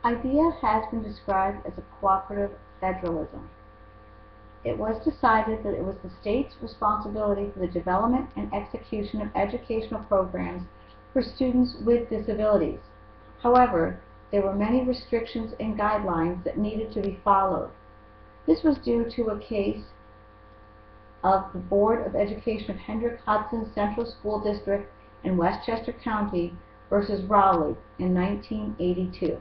IDEA has been described as a cooperative federalism. It was decided that it was the state's responsibility for the development and execution of educational programs for students with disabilities. However, there were many restrictions and guidelines that needed to be followed. This was due to a case of the Board of Education of Hendrick-Hudson Central School District in Westchester County versus Raleigh in 1982.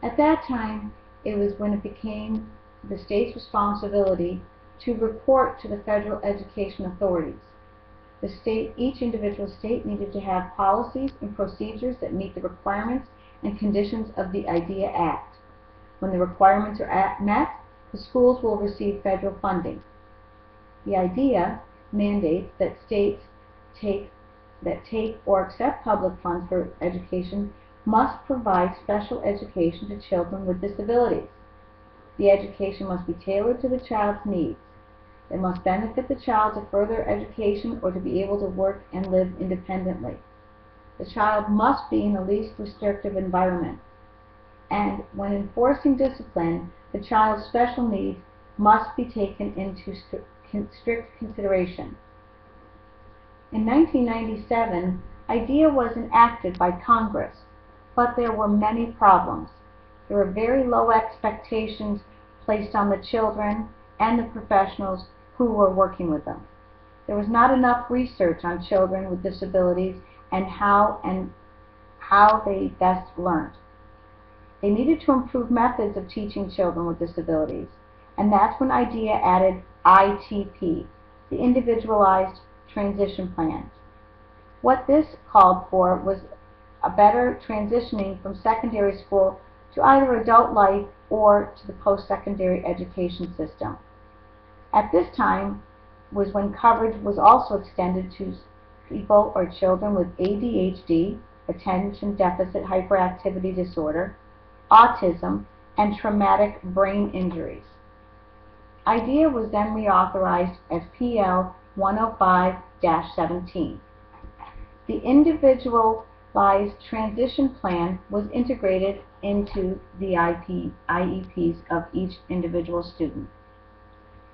At that time, it was when it became the state's responsibility to report to the federal education authorities. Each individual state needed to have policies and procedures that meet the requirements and conditions of the IDEA Act. When the requirements are met, the schools will receive federal funding. The IDEA mandates that states take or accept public funds for education must provide special education to children with disabilities. The education must be tailored to the child's needs. It must benefit the child to further education or to be able to work and live independently. The child must be in the least restrictive environment. And when enforcing discipline, the child's special needs must be taken into strict consideration. In 1997, IDEA was enacted by Congress, but there were many problems. There were very low expectations placed on the children and the professionals who were working with them. There was not enough research on children with disabilities and how they best learned. They needed to improve methods of teaching children with disabilities, and that's when IDEA added ITP, the Individualized Transition Plan. What this called for was a better transitioning from secondary school to either adult life or to the post-secondary education system. At this time was when coverage was also extended to people or children with ADHD, attention deficit hyperactivity disorder, autism, and traumatic brain injuries. IDEA was then reauthorized as PL 105-17. The Individualized Transition Plan was integrated into the IEPs of each individual student.